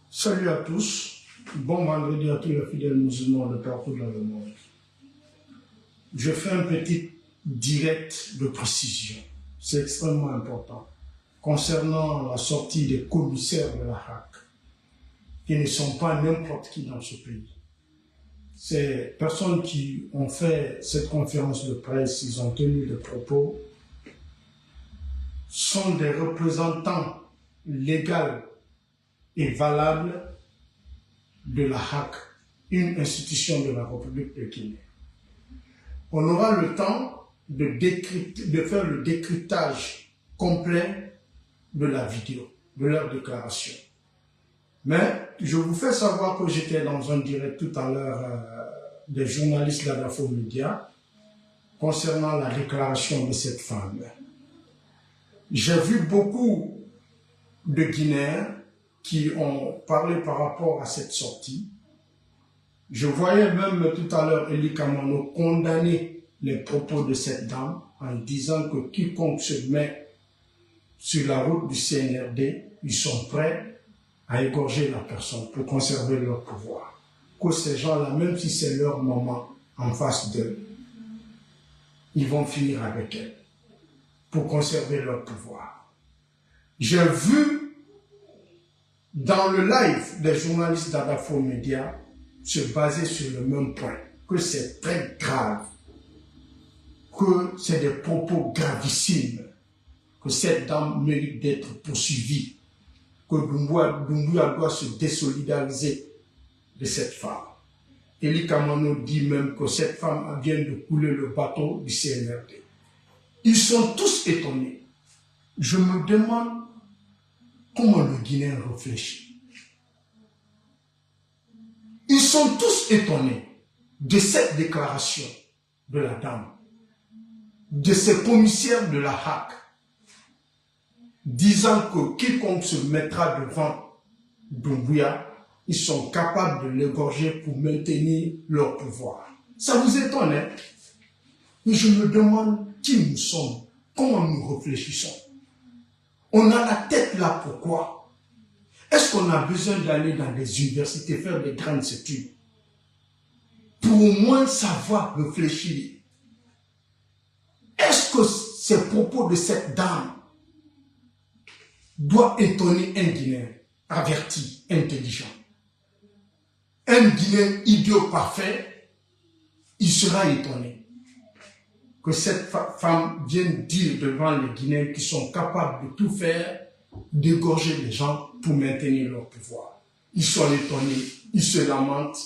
Salut à tous, bon vendredi à tous les fidèles musulmans de partout dans le monde. Je fais un petit direct de précision, c'est extrêmement important, concernant la sortie des commissaires de la HAC, qui ne sont pas n'importe qui dans ce pays. Ces personnes qui ont fait cette conférence de presse, ils ont tenu des propos, sont des représentants légaux et valable de la HAC, une institution de la République de Guinée. On aura le temps de faire le décryptage complet de la vidéo, de leur déclaration. Mais je vous fais savoir que j'étais dans un direct tout à l'heure des journalistes d'Adafo Média concernant la déclaration de cette femme. J'ai vu beaucoup de Guinéens qui ont parlé par rapport à cette sortie. Je voyais même tout à l'heure Eli Kamano condamner les propos de cette dame en disant que quiconque se met sur la route du CNRD, ils sont prêts à égorger la personne pour conserver leur pouvoir. Que ces gens-là, même si c'est leur maman en face d'eux, ils vont finir avec elle pour conserver leur pouvoir. J'ai vu dans le live des journalistes d'Adafo Média se baser sur le même point, que c'est très grave, que c'est des propos gravissimes, que cette dame mérite d'être poursuivie, que Doumbouya doit se désolidariser de cette femme. Eli Kamano dit même que cette femme vient de couler le bateau du CNRD. Ils sont tous étonnés. Je me demande comment le Guinéen réfléchit. Ils sont tous étonnés de cette déclaration de la dame, de ces commissaires de la HAC, disant que quiconque se mettra devant Doumbouya, ils sont capables de l'égorger pour maintenir leur pouvoir. Ça vous étonne, hein? Et je me demande qui nous sommes, comment nous réfléchissons. On a la tête là, pourquoi? Est-ce qu'on a besoin d'aller dans des universités faire des grandes études pour au moins savoir réfléchir? Est-ce que ces propos de cette dame doivent étonner un Guinéen averti, intelligent? Un Guinéen idiot parfait, il sera étonné que cette femme vienne dire devant les Guinéens qui sont capables de tout faire, d'égorger les gens pour maintenir leur pouvoir. Ils sont étonnés, ils se lamentent,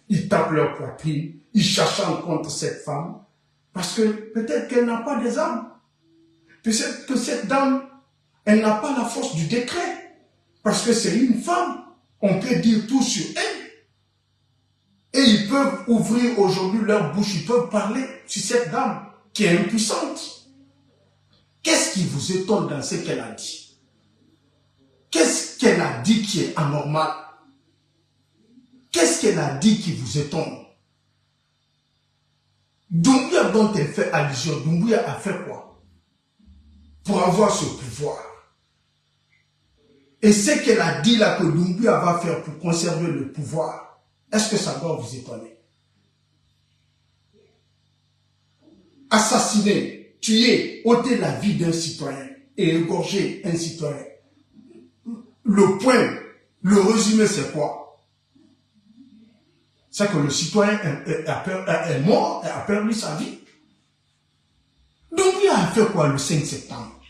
ils tapent leur poitrine, ils cherchent contre cette femme, parce que peut-être qu'elle n'a pas des armes. Peut-être que cette dame, elle n'a pas la force du décret, parce que c'est une femme. On peut dire tout sur elle. Et ils peuvent ouvrir aujourd'hui leur bouche, ils peuvent parler sur cette dame qui est impuissante. Qu'est-ce qui vous étonne dans ce qu'elle a dit? Qu'est-ce qu'elle a dit qui est anormal? Qu'est-ce qu'elle a dit qui vous étonne? Doumbouya dont elle fait allusion, Doumbouya a fait quoi pour avoir ce pouvoir? Et ce qu'elle a dit là que Doumbouya va faire pour conserver le pouvoir, est-ce que ça doit vous étonner? Assassiner, tuer, ôter la vie d'un citoyen et égorger un citoyen. Le point, le résumé c'est quoi? C'est que le citoyen est mort et a perdu sa vie. Donc il a fait quoi le 5 septembre?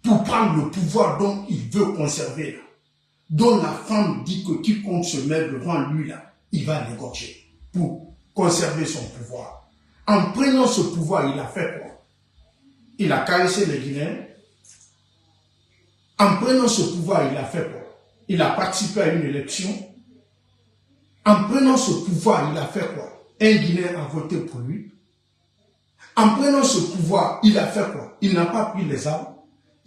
Pour prendre le pouvoir dont il veut conserver là. Dont la femme dit que quiconque se met devant lui là, il va l'égorger pour conserver son pouvoir. En prenant ce pouvoir, il a fait quoi? Il a caressé les Guinéens. En prenant ce pouvoir, il a fait quoi? Il a participé à une élection. En prenant ce pouvoir, il a fait quoi? Un Guinéen a voté pour lui. En prenant ce pouvoir, il a fait quoi? Il n'a pas pris les armes.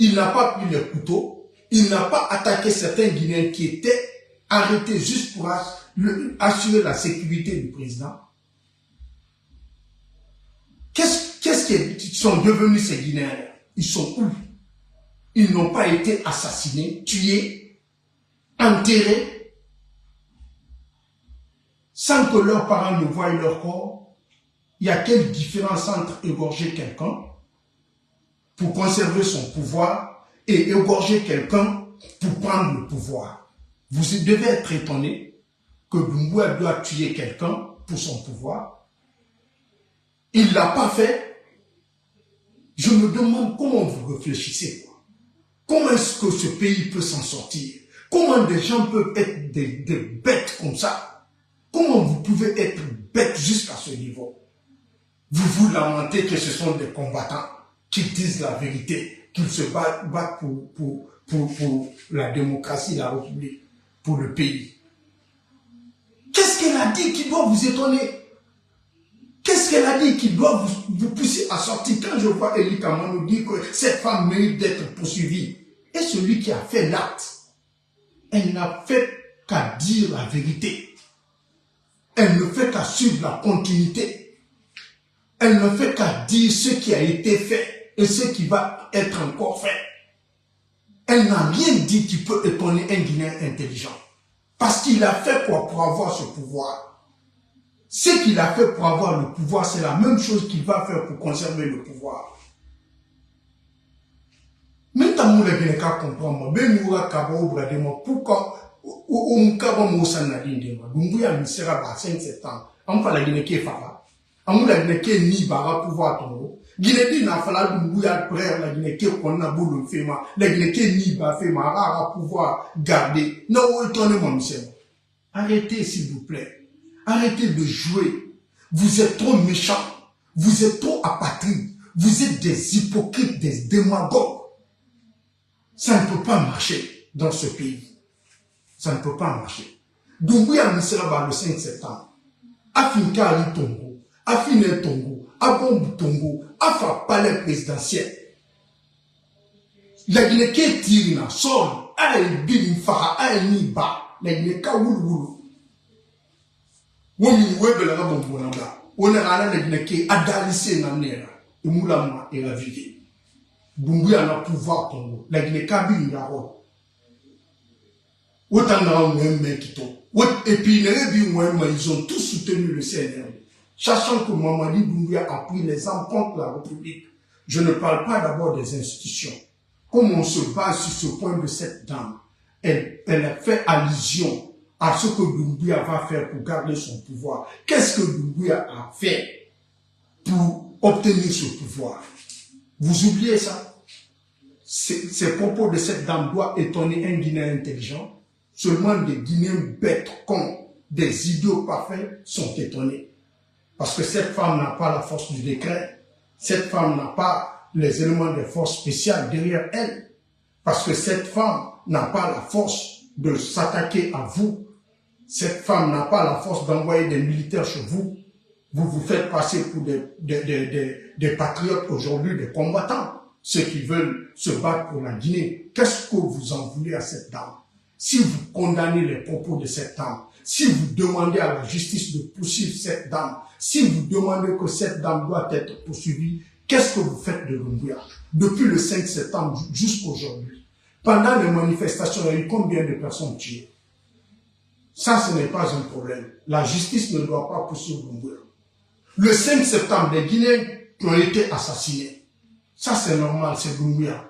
Il n'a pas pris les couteaux. Il n'a pas attaqué certains Guinéens qui étaient arrêtés juste pour assurer la sécurité du président. Qu'est-ce qu'ils sont devenus ces Guinéens? Ils sont où? Ils n'ont pas été assassinés, tués, enterrés, sans que leurs parents ne voient leur corps. Il y a quelle différence entre égorger quelqu'un pour conserver son pouvoir et égorger quelqu'un pour prendre le pouvoir? Vous devez être étonné que Doumbouya doit tuer quelqu'un pour son pouvoir. Il ne l'a pas fait. Je me demande comment vous réfléchissez, quoi. Comment est-ce que ce pays peut s'en sortir? Comment des gens peuvent être des bêtes comme ça? Comment vous pouvez être bêtes jusqu'à ce niveau? Vous vous lamentez que ce sont des combattants qui disent la vérité, qu'ils se battent pour la démocratie, la République, pour le pays. Qu'est-ce qu'elle a dit qui doit vous étonner? Qu'est-ce qu'elle a dit qui doit vous pousser à sortir? Quand je vois Elie Kamano dire que cette femme mérite d'être poursuivie, et celui qui a fait l'acte, elle n'a fait qu'à dire la vérité. Elle ne fait qu'à suivre la continuité. Elle ne fait qu'à dire ce qui a été fait et ce qui va être encore fait. Elle n'a rien dit qui peut étonner un Guinéen intelligent. Parce qu'il a fait quoi pour avoir ce pouvoir? Ce qu'il a fait pour avoir le pouvoir, c'est la même chose qu'il va faire pour conserver le pouvoir. Maintenant, je ne comprends pas. Pourquoi on kaba Moussa Nadine, Doumbouya misera ba 5 septembre. On fa la Guinée qui est fara. On la Guinée qui est ni bara pouvoir tomber. Guinée n'a fala Doumbouya frère la Guinée qui est qu'on a boulot fema. La Guinée qui est ni ba fema rara pouvoir garder. Non, étonnez-moi, monsieur. Arrêtez, s'il vous plaît. Arrêtez de jouer. Vous êtes trop méchants. Vous êtes trop apatrides. Vous êtes des hypocrites, des démagogues. Ça ne peut pas marcher dans ce pays. Ça ne peut pas marcher. Doumbouya Misseraba le 5 septembre. Afinka Ali Tongo. Afine Tongo. Abombu Tongo. Afa palais présidentiel. La Guinée qui tire na sol. Aïe bin fara. Aïe ni ba. La Guinée ka wulu. Woni webela ga bombo nanga. Ona ala la Guinée qui adalissé na nera. Imulama et la vie. Doumbouya na pouvoir Tongo. La Guinée ka bin yaro. Et puis ils ont tous soutenu le CNR. Sachant que Mamadi Doumbouya a pris les armes contre la République. Je ne parle pas d'abord des institutions. Comme on se base sur ce point de cette dame, elle a fait allusion à ce que Doumbouya va faire pour garder son pouvoir. Qu'est-ce que Doumbouya a fait pour obtenir ce pouvoir? Vous oubliez ça? Ces propos de cette dame doivent étonner un Guinéen intelligent. Seulement des Guinéens bêtes, cons, des idiots parfaits sont étonnés. Parce que cette femme n'a pas la force du décret. Cette femme n'a pas les éléments de force spéciales derrière elle. Parce que cette femme n'a pas la force de s'attaquer à vous. Cette femme n'a pas la force d'envoyer des militaires chez vous. Vous vous faites passer pour des patriotes aujourd'hui, des combattants. Ceux qui veulent se battre pour la Guinée. Qu'est-ce que vous en voulez à cette dame? Si vous condamnez les propos de cette dame, si vous demandez à la justice de poursuivre cette dame, si vous demandez que cette dame doit être poursuivie, qu'est-ce que vous faites de Doumbouya? Depuis le 5 septembre jusqu'à aujourd'hui, pendant les manifestations, il y a eu combien de personnes tuées? Ça, ce n'est pas un problème. La justice ne doit pas poursuivre Doumbouya. Le 5 septembre, les Guinéens qui ont été assassinés, ça c'est normal, c'est Doumbouya.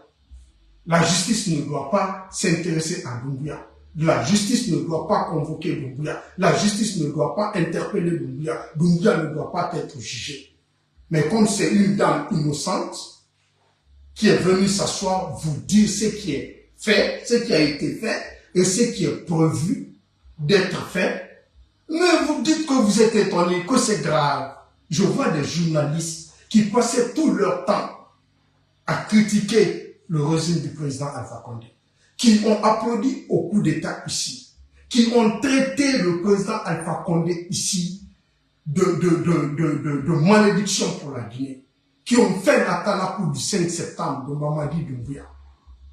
La justice ne doit pas s'intéresser à Doumbouya. La justice ne doit pas convoquer Doumbouya. La justice ne doit pas interpeller Doumbouya. Doumbouya ne doit pas être jugé. Mais comme c'est une dame innocente qui est venue s'asseoir, vous dire ce qui est fait, ce qui a été fait et ce qui est prévu d'être fait, mais vous dites que vous êtes étonné, que c'est grave. Je vois des journalistes qui passaient tout leur temps à critiquer le régime du président Alpha Condé, qui ont applaudi au coup d'État ici, qui ont traité le président Alpha Condé ici de malédiction pour la Guinée, qui ont fait la Talakou du 5 septembre de Mamadi Doumbouya.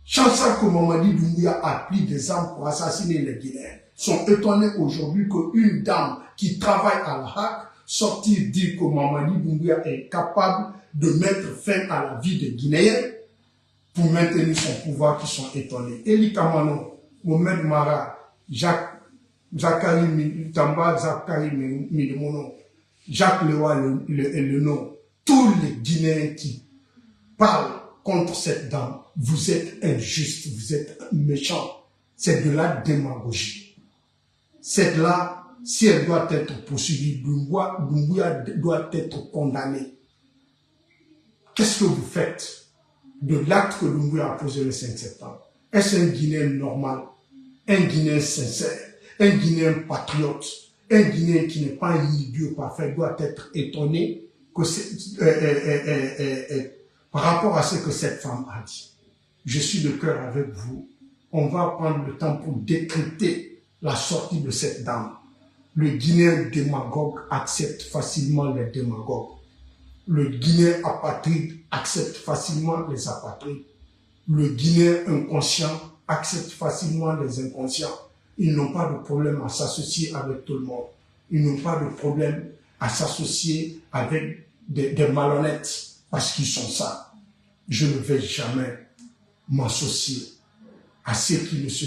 Chaque fois que Mamadi Doumbouya a pris des armes pour assassiner les Guinéens, sont étonnés aujourd'hui qu'une dame qui travaille à la HAC sortir dire que Mamadi Doumbouya est capable de mettre fin à la vie des Guinéens pour maintenir son pouvoir, qui sont étonnés. Eli Kamano, Mohamed Mara, Zakari Tamba, Zakari Milimono, Jacques Lewa le nom, tous les Guinéens qui parlent contre cette dame, vous êtes injustes, vous êtes méchants. C'est de la démagogie. C'est de là, si elle doit être poursuivie, Doumbouya doit être condamné. Qu'est-ce que vous faites de l'acte que Doumbouya a posé le 5 septembre? Est-ce un Guinéen normal, un Guinéen sincère, un Guinéen patriote, un Guinéen qui n'est pas un idiot parfait doit être étonné que par rapport à ce que cette femme a dit? Je suis de cœur avec vous. On va prendre le temps pour décrypter la sortie de cette dame. Le Guinéen démagogue accepte facilement les démagogues. Le Guinéen apatride accepte facilement les apatrides. Le Guinéen inconscient accepte facilement les inconscients. Ils n'ont pas de problème à s'associer avec tout le monde. Ils n'ont pas de problème à s'associer avec des malhonnêtes parce qu'ils sont ça. Je ne vais jamais m'associer à ceux qui ne se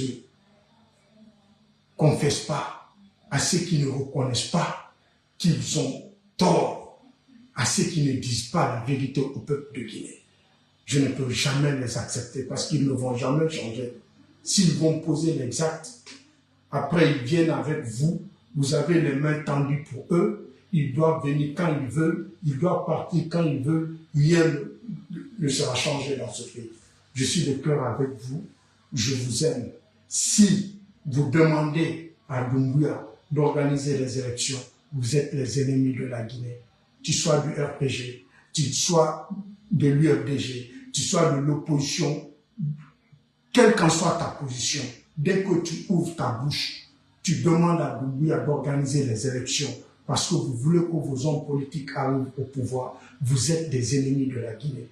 confessent pas, à ceux qui ne reconnaissent pas qu'ils ont tort, à ceux qui ne disent pas la vérité au peuple de Guinée. Je ne peux jamais les accepter parce qu'ils ne vont jamais changer. S'ils vont poser les actes, après ils viennent avec vous, vous avez les mains tendues pour eux, ils doivent venir quand ils veulent, ils doivent partir quand ils veulent, rien ne sera changé dans ce pays. Je suis de cœur avec vous, je vous aime. Si vous demandez à Doumbouya d'organiser les élections, vous êtes les ennemis de la Guinée. Tu sois du RPG, tu sois de l'UFDG, tu sois de l'opposition, quelle qu'en soit ta position, dès que tu ouvres ta bouche, tu demandes à Doumbouya d'organiser les élections parce que vous voulez que vos hommes politiques arrivent au pouvoir, vous êtes des ennemis de la Guinée.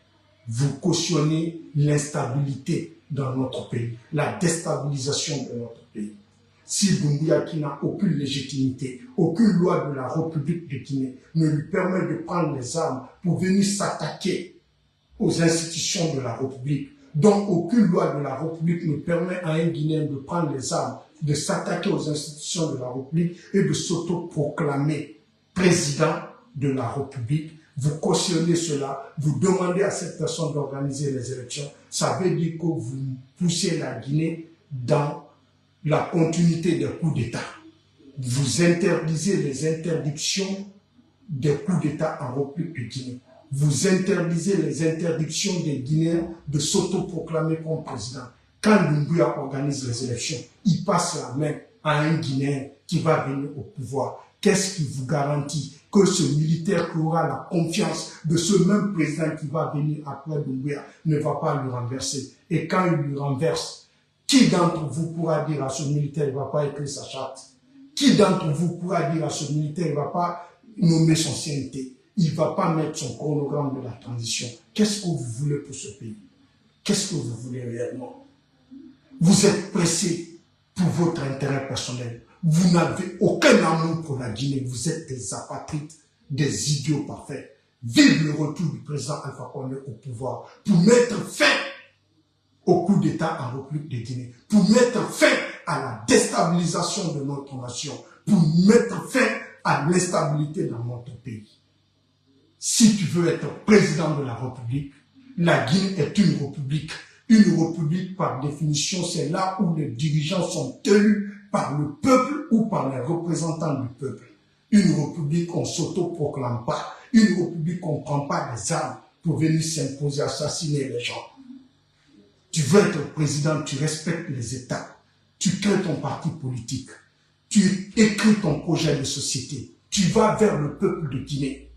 Vous cautionnez l'instabilité dans notre pays, la déstabilisation de notre pays. Si Doumbouya, qui n'a aucune légitimité, aucune loi de la République de Guinée, ne lui permet de prendre les armes pour venir s'attaquer aux institutions de la République, dont aucune loi de la République ne permet à un Guinéen de prendre les armes, de s'attaquer aux institutions de la République et de s'autoproclamer président de la République, vous cautionnez cela, vous demandez à cette personne d'organiser les élections, ça veut dire que vous poussez la Guinée dans la continuité des coups d'État. Vous interdisez les interdictions des coups d'État en République de Guinée. Vous interdisez les interdictions des Guinéens de s'autoproclamer comme président. Quand Doumbouya organise les élections, il passe la main à un Guinéen qui va venir au pouvoir. Qu'est-ce qui vous garantit que ce militaire qui aura la confiance de ce même président qui va venir après Doumbouya ne va pas lui renverser? Et quand il lui renverse, qui d'entre vous pourra dire à ce militaire qu'il ne va pas écrire sa charte? Qui d'entre vous pourra dire à ce militaire qu'il ne va pas nommer son CNT? Il ne va pas mettre son chronogramme de la transition. Qu'est-ce que vous voulez pour ce pays? Qu'est-ce que vous voulez réellement? Vous êtes pressé pour votre intérêt personnel. Vous n'avez aucun amour pour la Guinée. Vous êtes des apatrides, des idiots parfaits. Vive le retour du président Alpha Condé au pouvoir pour mettre fin au coup d'État en République de Guinée, pour mettre fin à la déstabilisation de notre nation, pour mettre fin à l'instabilité dans notre pays. Si tu veux être président de la République, la Guinée est une république. Une république, par définition, c'est là où les dirigeants sont élus par le peuple ou par les représentants du peuple. Une république, on ne s'autoproclame pas. Une république, on ne prend pas des armes pour venir s'imposer, assassiner les gens. Tu veux être président, tu respectes les États. Tu crées ton parti politique. Tu écris ton projet de société. Tu vas vers le peuple de Guinée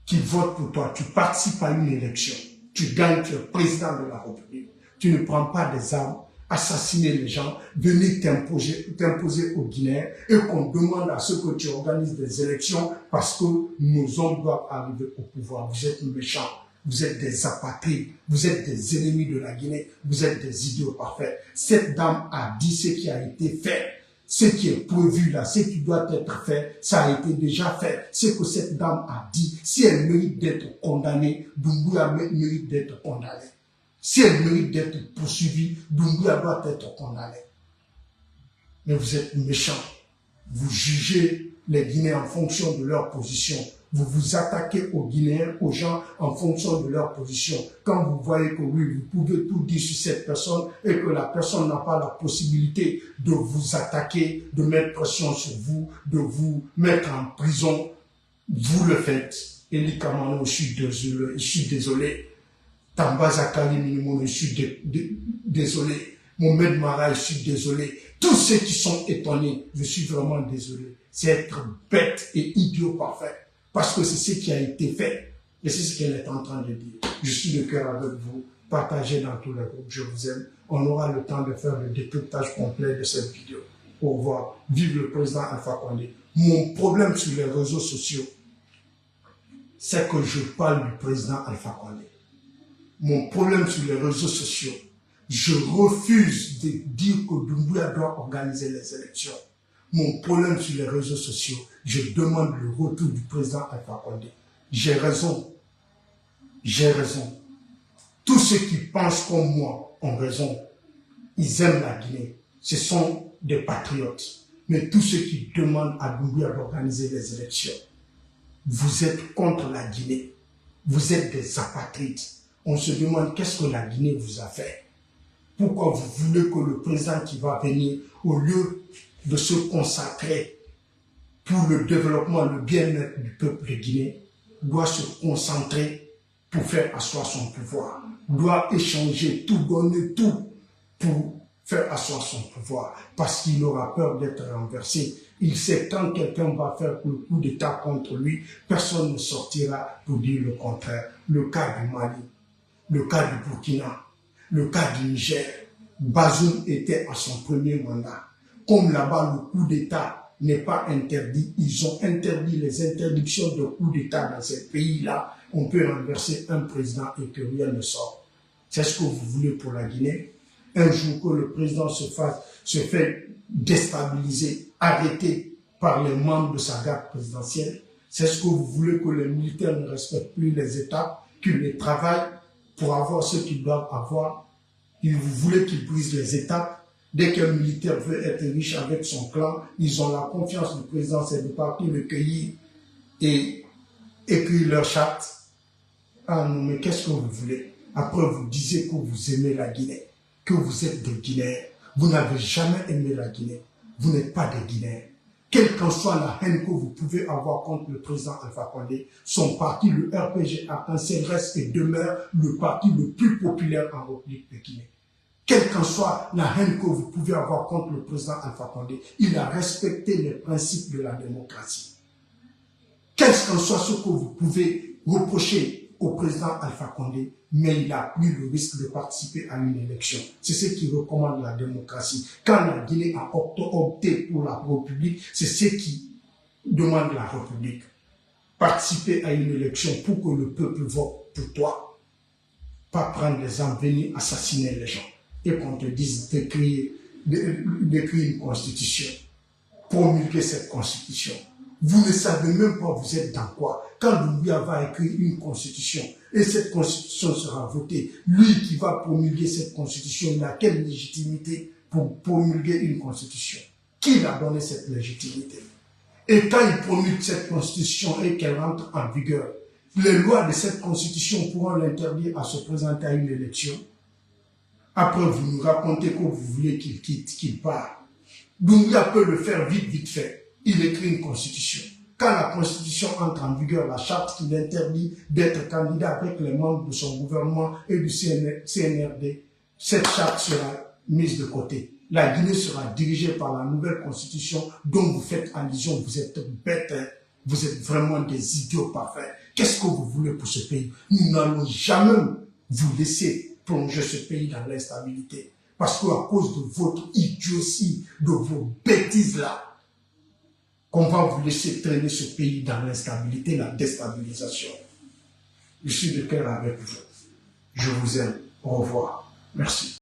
qui vote pour toi. Tu participes à une élection. Tu gagnes, tu es président de la République. Tu ne prends pas des armes, assassiner les gens, venir t'imposer aux Guinéens et qu'on demande à ce que tu organises des élections parce que nos hommes doivent arriver au pouvoir. Vous êtes méchants, vous êtes des apatrides, vous êtes des ennemis de la Guinée, vous êtes des idiots parfaits. Cette dame a dit ce qui a été fait. Ce qui est prévu là, ce qui doit être fait, ça a été déjà fait. Ce que cette dame a dit, si elle mérite d'être condamnée, Doumbouya mérite d'être condamné. Si elle mérite d'être poursuivie, Doumbouya doit être condamné. Mais vous êtes méchants. Vous jugez les Guinéens en fonction de leur position. Vous vous attaquez aux Guinéens, aux gens en fonction de leur position. Quand vous voyez que oui, vous pouvez tout dire sur cette personne et que la personne n'a pas la possibilité de vous attaquer, de mettre pression sur vous, de vous mettre en prison, vous le faites. Eli Kamano, je suis désolé. Tamba Zakari Minimono, je suis désolé. Mohamed Mara, je suis désolé. Tous ceux qui sont étonnés, je suis vraiment désolé. C'est être bête et idiot parfait. Parce que c'est ce qui a été fait. Et c'est ce qu'elle est en train de dire. Je suis de cœur avec vous. Partagez dans tous les groupes. Je vous aime. On aura le temps de faire le décryptage complet de cette vidéo. Au revoir. Vive le président Alpha Condé. Mon problème sur les réseaux sociaux, c'est que je parle du président Alpha Condé. Mon problème sur les réseaux sociaux, je refuse de dire que Doumbouya doit organiser les élections. Mon problème sur les réseaux sociaux, je demande le retour du président Alpha Condé. J'ai raison. J'ai raison. Tous ceux qui pensent comme moi ont raison. Ils aiment la Guinée. Ce sont des patriotes. Mais tous ceux qui demandent à Doumbouya d'organiser les élections, vous êtes contre la Guinée. Vous êtes des apatrides. On se demande qu'est-ce que la Guinée vous a fait. Pourquoi vous voulez que le président qui va venir, au lieu de se consacrer pour le développement, le bien-être du peuple de Guinée, doit se concentrer pour faire asseoir son pouvoir, doit échanger tout, donner tout pour faire asseoir son pouvoir, parce qu'il aura peur d'être renversé. Il sait quand quelqu'un va faire le coup d'État contre lui, personne ne sortira pour dire le contraire. Le cas du Mali, le cas du Burkina, le cas du Niger, Bazoum était à son premier mandat. Comme là-bas, le coup d'État n'est pas interdit, ils ont interdit les interdictions de coup d'État dans ces pays-là. On peut renverser un président et que rien ne sort. C'est ce que vous voulez pour la Guinée. Un jour que le président se fait déstabiliser, arrêté par les membres de sa garde présidentielle. C'est ce que vous voulez que les militaires ne respectent plus les étapes, qu'ils les travaillent pour avoir ce qu'ils doivent avoir. Et vous voulez qu'ils brisent les étapes. Dès qu'un militaire veut être riche avec son clan, ils ont la confiance du président, c'est de partir le cueillir et écrire leur charte. Ah non, mais qu'est-ce que vous voulez? Après, vous disiez que vous aimez la Guinée, que vous êtes des Guinéens. Vous n'avez jamais aimé la Guinée. Vous n'êtes pas des Guinéens. Quelle qu'en soit la haine que vous pouvez avoir contre le président Alpha Condé, son parti, le RPG Arc-en-Ciel, reste et demeure le parti le plus populaire en République de Guinée. Quelle qu'en soit la haine que vous pouvez avoir contre le président Alpha Condé, il a respecté les principes de la démocratie. Quel qu'en soit ce que vous pouvez reprocher au président Alpha Condé, mais il a pris le risque de participer à une élection. C'est ce qui recommande la démocratie. Quand la Guinée a opté pour la République, c'est ce qui demande la République. Participer à une élection pour que le peuple vote pour toi. Pas prendre les armes, venir assassiner les gens. Et qu'on te dise d'écrire une constitution. Promulguer cette constitution. Vous ne savez même pas vous êtes dans quoi. Quand Doumbouya va écrire une constitution et cette constitution sera votée, lui qui va promulguer cette constitution, il a quelle légitimité pour promulguer une constitution? Qui l'a donné cette légitimité? Et quand il promulgue cette constitution et qu'elle entre en vigueur, les lois de cette constitution pourront l'interdire à se présenter à une élection. Après, vous nous racontez que vous voulez qu'il quitte, qu'il part. Doumbouya peut le faire vite fait. Il écrit une constitution. Quand la constitution entre en vigueur, la charte qui l'interdit d'être candidat avec les membres de son gouvernement et du CNRD, cette charte sera mise de côté. La Guinée sera dirigée par la nouvelle constitution dont vous faites allusion. Vous êtes bêtes, hein? Vous êtes vraiment des idiots parfaits. Qu'est-ce que vous voulez pour ce pays? Nous n'allons jamais vous laisser plonger ce pays dans l'instabilité. Parce qu'à cause de votre idiotie, de vos bêtises-là, qu'on va vous laisser traîner ce pays dans l'instabilité, la déstabilisation. Je suis de cœur avec vous. Je vous aime. Au revoir. Merci.